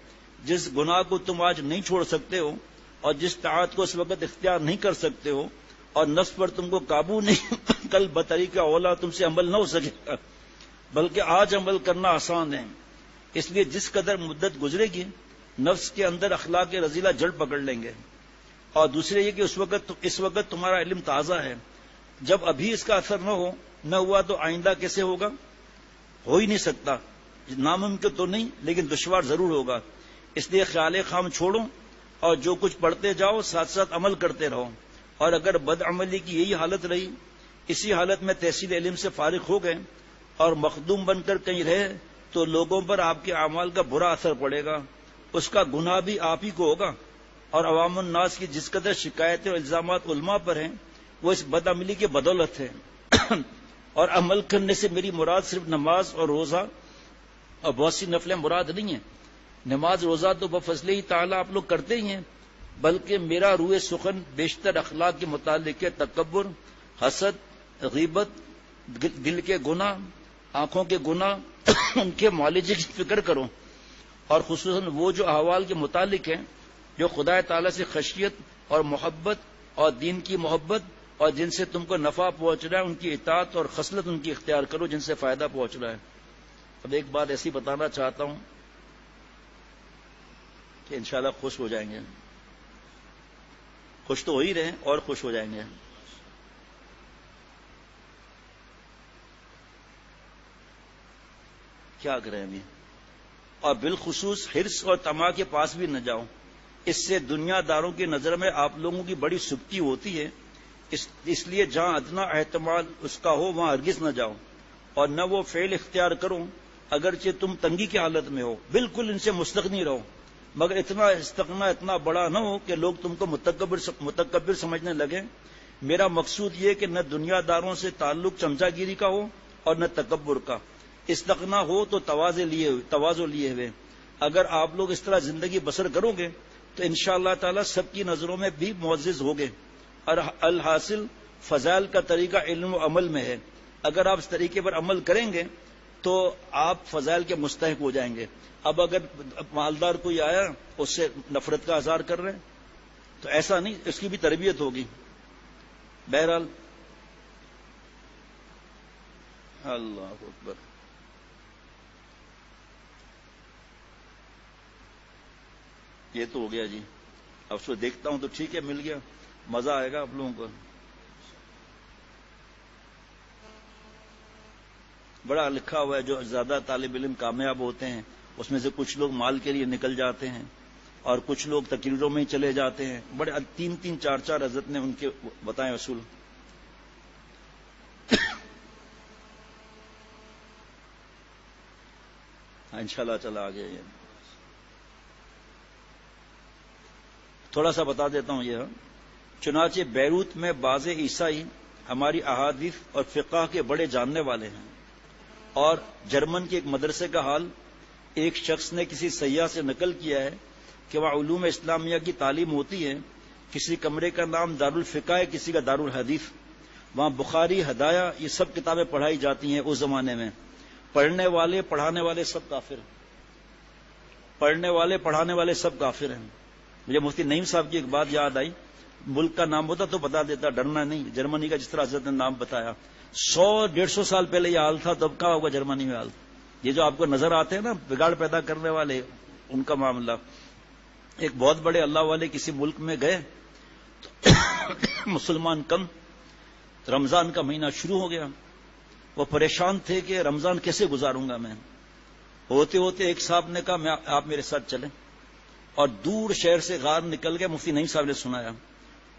جس گناہ کو تم آج نہیں چھوڑ سکتے ہو اور جس طاعت کو اس وقت اختیار نہیں کر سکتے ہو اور نفس پر تم کو قابو نہیں, کل بطریقہ اولا تم سے عمل نہ ہو سکے گا, بلکہ آج عمل کرنا آسان ہے. اس لیے جس قدر مدت گزرے گی نفس کے اندر اخلاق رذیلہ جڑ پکڑ لیں گے. اور دوسرے یہ کہ اس وقت تمہارا علم تازہ ہے. جب ابھی اس کا اثر نہ ہوا تو آئندہ کیسے ہوگا؟ ہو ہی نہیں سکتا. ناممکن تو نہیں لیکن دشوار ضرور ہوگا. اس لیے خیال خام چھوڑو اور جو کچھ پڑھتے جاؤ ساتھ ساتھ عمل کرتے رہو. اور اگر بدعملی کی یہی حالت رہی, اسی حالت میں تحصیل علم سے فارغ ہو گئے اور مخدوم بن کر کہیں رہے تو لوگوں پر آپ کے اعمال کا برا اثر پڑے گا. اس کا گناہ بھی آپ ہی کو ہوگا. اور عوام الناس کی جس قدر شکایتیں اور الزامات علماء پر ہیں وہ اس بدعملی کی بدولت ہے. اور عمل کرنے سے میری مراد صرف نماز اور روزہ اور بہت سی نفلیں مراد نہیں ہیں. نماز روزہ تو بفضلِ تعالیٰ آپ لوگ کرتے ہی ہیں, بلکہ میرا روح سخن بیشتر اخلاق کے متعلق ہے. تکبر, حسد, غیبت, دل کے گناہ, آنکھوں کے گناہ, ان کے معالجے کی فکر کرو. اور خصوصاً وہ جو احوال کے متعلق ہیں جو خدا تعالیٰ سے خشیت اور محبت اور دین کی محبت اور جن سے تم کو نفع پہنچ رہا ہے ان کی اطاعت اور خصلت ان کی اختیار کرو جن سے فائدہ پہنچ رہا ہے. اب ایک بات ایسی بتانا چاہتا ہوں کہ انشاءاللہ خوش ہو جائیں گے. خوش تو ہو ہی رہے ہیں اور خوش ہو جائیں گے. کیا کریں ابھی؟ اور بالخصوص حرص اور طمع کے پاس بھی نہ جاؤ. اس سے دنیا داروں کی نظر میں آپ لوگوں کی بڑی سکتی ہوتی ہے. اس لیے جہاں ادنا احتمال اس کا ہو وہاں ہرگز نہ جاؤ اور نہ وہ فعل اختیار کرو اگرچہ تم تنگی کی حالت میں ہو. بالکل ان سے مستغنی رہو, مگر اتنا استغنا اتنا بڑا نہ ہو کہ لوگ تم کو متکبر سمجھنے لگیں. میرا مقصود یہ کہ نہ دنیا داروں سے تعلق چمچا گیری کا ہو اور نہ تکبر کا. استغنا ہو تو تواضع لیے ہوئے. اگر آپ لوگ اس طرح زندگی بسر کرو گے تو انشاءاللہ تعالی سب کی نظروں میں بھی معزز ہوگے. اور الحاصل فضائل کا طریقہ علم و عمل میں ہے. اگر آپ اس طریقے پر عمل کریں گے تو آپ فضائل کے مستحق ہو جائیں گے. اب اگر مالدار کوئی آیا اس سے نفرت کا اظہار کر رہے ہیں تو ایسا نہیں, اس کی بھی تربیت ہوگی. بہرحال اللہ اکبر. یہ تو ہو گیا جی. اب اس کو دیکھتا ہوں تو ٹھیک ہے, مل گیا, مزہ آئے گا آپ لوگوں کو. بڑا لکھا ہوا ہے, جو زیادہ طالب علم کامیاب ہوتے ہیں اس میں سے کچھ لوگ مال کے لیے نکل جاتے ہیں اور کچھ لوگ تقریروں میں ہی چلے جاتے ہیں. بڑے 3-3 4-4 حضرت نے ان کے بتائے اصول. انشاءاللہ چلا آگے. تھوڑا سا بتا دیتا ہوں. یہ چنانچہ بیروت میں بعض عیسائی ہماری احادیث اور فقہ کے بڑے جاننے والے ہیں, اور جرمن کے ایک مدرسے کا حال ایک شخص نے کسی سیاح سے نقل کیا ہے کہ وہاں علوم اسلامیہ کی تعلیم ہوتی ہے. کسی کمرے کا نام دارالفقہ ہے, کسی کا دارالحدیث. وہاں بخاری, ہدایہ, یہ سب کتابیں پڑھائی جاتی ہیں. اس زمانے میں پڑھنے والے پڑھانے والے سب کافر ہیں. پڑھنے والے پڑھانے والے سب کافر ہیں. مجھے مفتی نعیم صاحب کی ایک بات یاد آئی. ملک کا نام ہوتا تو بتا دیتا, ڈرنا نہیں. جرمنی کا جس طرح حضرت نے نام بتایا, 100-150 سال پہلے یہ حال تھا, تب کہاں ہوگا جرمنی میں حال. یہ جو آپ کو نظر آتے ہیں نا بگاڑ پیدا کرنے والے, ان کا معاملہ. ایک بہت بڑے اللہ والے کسی ملک میں گئے تو مسلمان کم, رمضان کا مہینہ شروع ہو گیا. وہ پریشان تھے کہ رمضان کیسے گزاروں گا میں. ہوتے ہوتے ایک صاحب نے کہا آپ میرے ساتھ چلیں, اور دور شہر سے غار نکل گئے. مفتی نعیم صاحب نے سنایا,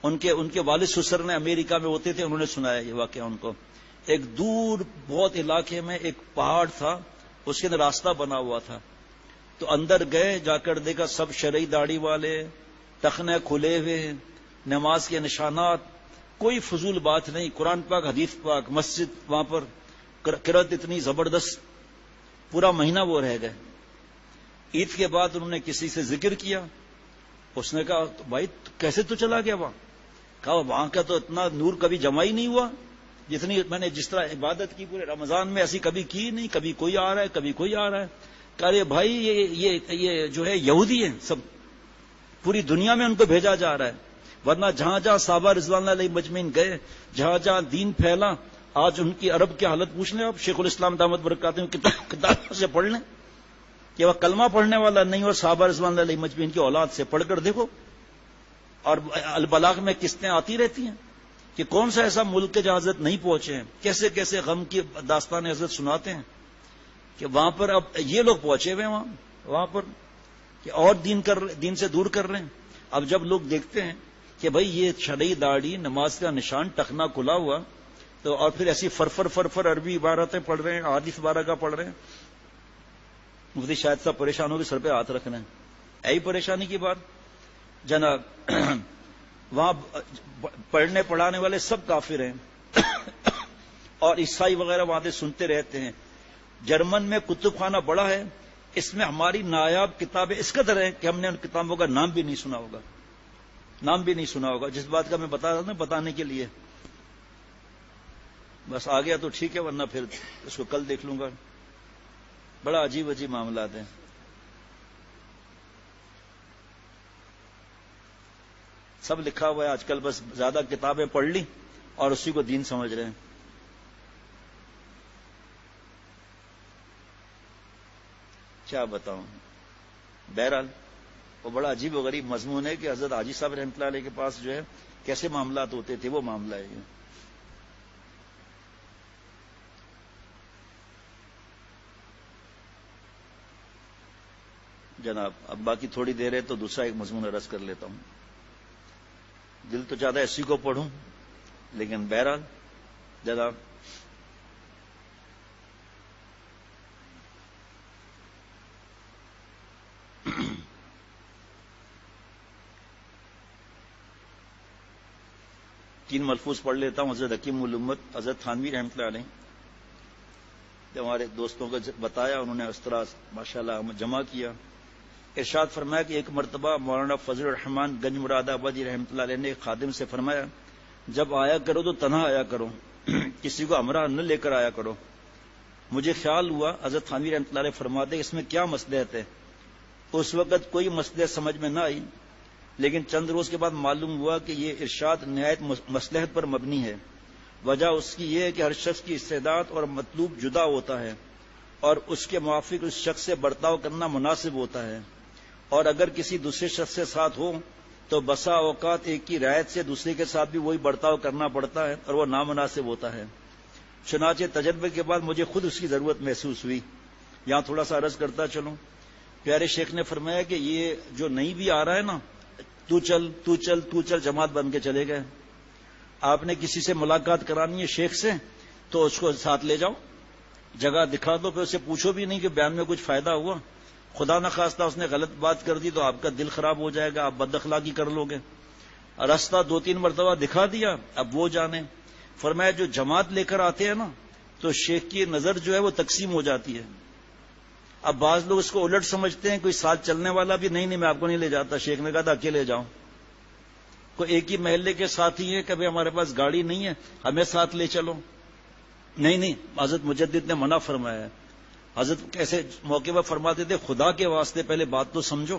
ان کے والد سسر نے امریکہ میں ہوتے تھے, انہوں نے سنایا یہ واقعہ ان کو. ایک دور بہت علاقے میں ایک پہاڑ تھا, اس کے اندر راستہ بنا ہوا تھا. تو اندر گئے, جا کر دیکھا سب شرعی داڑھی والے, ٹخنے کھلے ہوئے, نماز کے نشانات, کوئی فضول بات نہیں. قرآن پاک, حدیث پاک, مسجد وہاں پر, قرأت اتنی زبردست. پورا مہینہ وہ رہ گئے. عید کے بعد انہوں نے کسی سے ذکر کیا. اس نے کہا بھائی کیسے تو چلا گیا وہاں؟ کہا وہاں کا تو اتنا نور کبھی جمع ہی نہیں ہوا جتنی میں نے جس طرح عبادت کی پورے رمضان میں, ایسی کبھی کی نہیں. کبھی کوئی آ رہا ہے, کبھی کوئی آ رہا ہے. کہا رہے بھائی یہ جو ہے یہودی ہیں سب, پوری دنیا میں ان کو بھیجا جا رہا ہے. ورنہ جہاں جہاں صحابہ رضوان اللہ علیہ مجمعین گئے, جہاں جہاں دین پھیلا, آج ان کی عرب کی حالت پوچھ لیں آپ. شیخ الاسلام دامت برکاتہ کتابوں سے پڑھ لیں کہ وہ کلمہ پڑھنے والا نہیں, اور صحابہ رضوان اللہ علیہ مجمعین کی اولاد سے پڑھ کر دیکھو. اور البلاغ میں قسطیں آتی رہتی ہیں کہ کون سا ایسا ملک ہے جہاں حضرت نہیں پہنچے ہیں. کیسے کیسے غم کی داستان حضرت سناتے ہیں کہ وہاں پر اب یہ لوگ پہنچے ہوئے ہیں وہاں پر کہ اور دین سے دور کر رہے ہیں. اب جب لوگ دیکھتے ہیں کہ بھائی یہ شرعی داڑھی, نماز کا نشان, ٹخنا کھلا ہوا, تو اور پھر ایسی فرفر عربی عبارتیں پڑھ رہے ہیں, حدیث بارہ کا پڑھ رہے ہیں. مفتی شاید صاحب پریشان ہو کے سر پہ ہاتھ رکھ رہے ہیں. ایسی پریشانی کی بات جناب. وہاں پڑھنے پڑھانے والے سب کافر ہیں, اور عیسائی وغیرہ وہاں سے سنتے رہتے ہیں. جرمن میں کتب خانہ بڑا ہے, اس میں ہماری نایاب کتابیں اس قدر ہیں کہ ہم نے ان کتابوں کا نام بھی نہیں سنا ہوگا. جس بات کا میں بتا رہا تھا نا, بتانے کے لیے بس آ گیا تو ٹھیک ہے, ورنہ پھر اس کو کل دیکھ لوں گا. بڑا عجیب معاملات ہیں. سب لکھا ہوا ہے آج کل, بس زیادہ کتابیں پڑھ لی اور اسی کو دین سمجھ رہے ہیں. کیا بتاؤں. بہرحال وہ بڑا عجیب و غریب مضمون ہے کہ حضرت حاجی صاحب رحمۃ اللہ علیہ کے پاس جو ہے کیسے معاملات ہوتے تھے, وہ معاملہ ہے یہ. جناب اب باقی تھوڑی دیر ہے تو دوسرا ایک مضمون عرض کر لیتا ہوں. دل تو چاہتا ہے اسی کو پڑھوں, لیکن بہرحال جناب تین ملفوظ پڑھ لیتا ہوں. حضرت حکیم الامت حضرت تھانوی رحمۃ اللہ علیہ جب ہمارے دوستوں کو بتایا, انہوں نے اس طرح ماشاءاللہ جمع کیا. ارشاد فرمایا کہ ایک مرتبہ مولانا فضل الرحمان گنج مراد آبادی رحمۃ اللہ علیہ نے ایک خادم سے فرمایا, جب آیا کرو تو تنہا آیا کرو, کسی کو ہمراہ نہ لے کر آیا کرو. مجھے خیال ہوا حضرت تھانوی رحمۃ اللہ علیہ فرماتے اس میں کیا مصلحت ہے. اس وقت کوئی مصلحت سمجھ میں نہ آئی, لیکن چند روز کے بعد معلوم ہوا کہ یہ ارشاد نہایت مصلحت پر مبنی ہے. وجہ اس کی یہ ہے کہ ہر شخص کی استعداد اور مطلوب جدا ہوتا ہے, اور اس کے موافق اس شخص سے برتاؤ کرنا مناسب ہوتا ہے. اور اگر کسی دوسرے شخص کے ساتھ ہو تو بسا اوقات ایک کی رعایت سے دوسرے کے ساتھ بھی وہی برتاؤ کرنا پڑتا ہے اور وہ نامناسب ہوتا ہے۔ چنانچہ تجربے کے بعد مجھے خود اس کی ضرورت محسوس ہوئی۔ یہاں تھوڑا سا عرض کرتا چلوں، پیارے شیخ نے فرمایا کہ یہ جو نہیں بھی آ رہا ہے نا، تو چل تو چل تو چل جماعت بن کے چلے گئے۔ آپ نے کسی سے ملاقات کرانی ہے شیخ سے تو اس کو ساتھ لے جاؤ، جگہ دکھا دو، پھر اسے پوچھو بھی نہیں کہ بیان میں کچھ فائدہ ہوا، خدا نہ خواستہ اس نے غلط بات کر دی تو آپ کا دل خراب ہو جائے گا، آپ بد اخلاقی کر لو گے۔ راستہ 2-3 مرتبہ دکھا دیا، اب وہ جانے۔ فرمایا جو جماعت لے کر آتے ہیں نا تو شیخ کی نظر جو ہے وہ تقسیم ہو جاتی ہے۔ اب بعض لوگ اس کو الٹ سمجھتے ہیں، کوئی ساتھ چلنے والا بھی نہیں میں آپ کو نہیں لے جاتا، شیخ نے کہا تھا اکیلے جاؤ۔ کوئی ایک ہی محلے کے ساتھی ہے، کبھی ہمارے پاس گاڑی نہیں ہے ہمیں ساتھ لے چلو، نہیں، حضرت مجدد نے منع فرمایا ہے۔ حضرت ایسے موقع پر فرماتے تھے خدا کے واسطے پہلے بات تو سمجھو،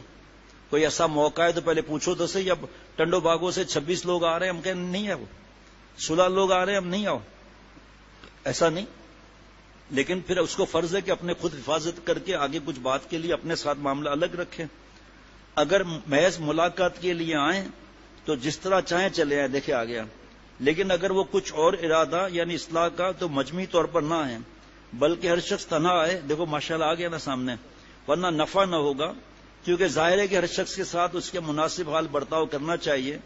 کوئی ایسا موقع ہے تو پہلے پوچھو تو صحیح۔ اب ٹنڈو باغوں سے 26 لوگ آ رہے ہیں، ہم کہیں نہیں آؤ، 16 لوگ آ رہے ہیں ہم نہیں آؤ، ایسا نہیں۔ لیکن پھر اس کو فرض ہے کہ اپنے خود حفاظت کر کے آگے کچھ بات کے لیے اپنے ساتھ معاملہ الگ رکھیں۔ اگر محض ملاقات کے لیے آئیں تو جس طرح چاہیں چلے آئیں، دیکھیں آ گیا، لیکن اگر وہ کچھ اور ارادہ یعنی اصلاح کا تو مجموعی طور پر نہ آئیں، بلکہ ہر شخص تنہا آئے۔ دیکھو ماشاءاللہ آ گیا نا سامنے، ورنہ نفع نہ ہوگا، کیونکہ ظاہر ہے کہ ہر شخص کے ساتھ اس کے مناسب حال برتاؤ کرنا چاہیے،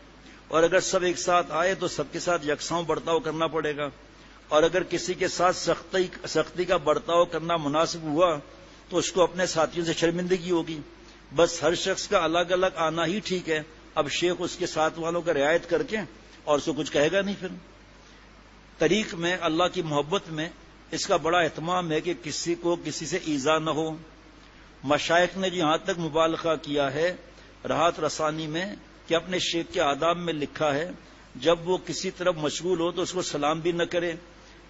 اور اگر سب ایک ساتھ آئے تو سب کے ساتھ یکساں برتاؤ کرنا پڑے گا، اور اگر کسی کے ساتھ سختی کا برتاؤ کرنا مناسب ہوا تو اس کو اپنے ساتھیوں سے شرمندگی ہوگی۔ بس ہر شخص کا الگ الگ آنا ہی ٹھیک ہے۔ اب شیخ اس کے ساتھ والوں کا رعایت کر کے اور اس کو کچھ کہے گا نہیں۔ پھر طریق میں اللہ کی محبت میں اس کا بڑا اہتمام ہے کہ کسی کو کسی سے ایذا نہ ہو۔ مشائخ نے یہاں تک مبالغہ کیا ہے راحت رسانی میں کہ اپنے شیخ کے آداب میں لکھا ہے جب وہ کسی طرف مشغول ہو تو اس کو سلام بھی نہ کرے،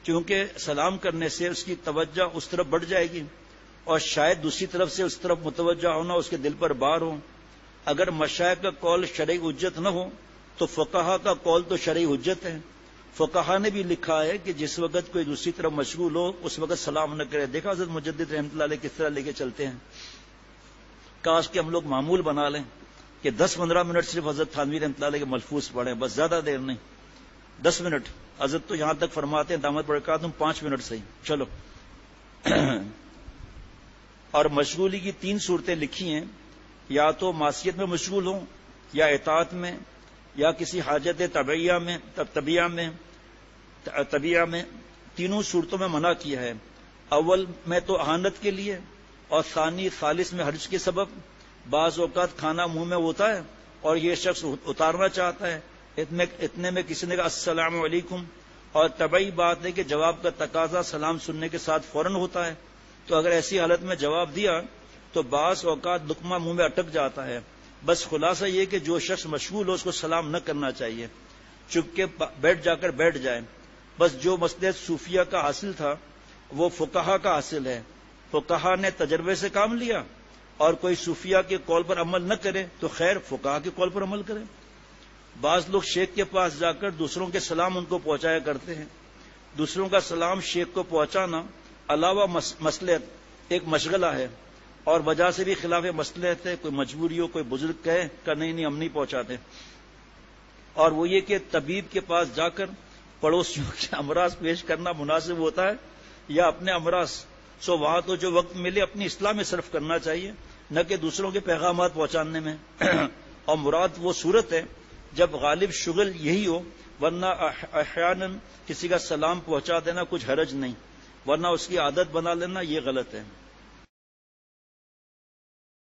کیونکہ سلام کرنے سے اس کی توجہ اس طرف بڑھ جائے گی اور شاید دوسری طرف سے اس طرف متوجہ ہونا اس کے دل پر بار ہو۔ اگر مشائخ کا قول شرعی حجت نہ ہو تو فقہا کا قول تو شرعی حجت ہے۔ فقہا نے بھی لکھا ہے کہ جس وقت کوئی دوسری طرف مشغول ہو اس وقت سلام نہ کرے۔ دیکھا حضرت مجدد رحمۃ اللہ علیہ کس طرح لے کے چلتے ہیں۔ کاش کہ ہم لوگ معمول بنا لیں کہ 10-15 منٹ صرف حضرت تھانوی رحمۃ اللہ علیہ کے ملفوظ پڑھیں، بس زیادہ دیر نہیں، 10 منٹ۔ حضرت تو یہاں تک فرماتے ہیں دامت برکاتہم 5 منٹ صحیح، چلو۔ اور مشغولی کی 3 صورتیں لکھی ہیں، یا تو معصیت میں مشغول ہوں، یا اطاعت میں، یا کسی حاجت طبیعہ میں۔ تینوں صورتوں میں منع کیا ہے۔ اول میں تو اہانت کے لیے، اور ثالث میں حرج کے سبب۔ بعض اوقات کھانا منہ میں ہوتا ہے اور یہ شخص اتارنا چاہتا ہے، اتنے میں کسی نے کہا السلام علیکم، اور طبعی بات ہے کہ جواب کا تقاضا سلام سننے کے ساتھ فوراً ہوتا ہے، تو اگر ایسی حالت میں جواب دیا تو بعض اوقات لقمہ منہ میں اٹک جاتا ہے۔ بس خلاصہ یہ کہ جو شخص مشغول ہو اس کو سلام نہ کرنا چاہیے، چپکے بیٹھ جائے۔ بس جو مصلحت صوفیہ کا حاصل تھا وہ فقہا کا حاصل ہے۔ فقہا نے تجربے سے کام لیا، اور کوئی صوفیہ کے قول پر عمل نہ کرے تو خیر فقہا کے قول پر عمل کرے۔ بعض لوگ شیخ کے پاس جا کر دوسروں کے سلام ان کو پہنچایا کرتے ہیں۔ دوسروں کا سلام شیخ کو پہنچانا علاوہ مصلحت ایک مشغلہ ہے، اور وجہ سے بھی خلاف مصلحت ہے۔ کوئی مجبوری ہو، کوئی بزرگ کہے کہ نہیں ہم نہیں پہنچاتے، اور وہ یہ کہ طبیب کے پاس جا کر پڑوسیوں کے امراض پیش کرنا مناسب ہوتا ہے یا اپنے امراض، سو وہاں تو جو وقت ملے اپنی اصلاح میں صرف کرنا چاہیے، نہ کہ دوسروں کے پیغامات پہنچانے میں۔ اور مراد وہ صورت ہے جب غالب شغل یہی ہو، ورنہ احیاناً کسی کا سلام پہنچا دینا کچھ حرج نہیں، ورنہ اس کی عادت بنا لینا یہ غلط ہے۔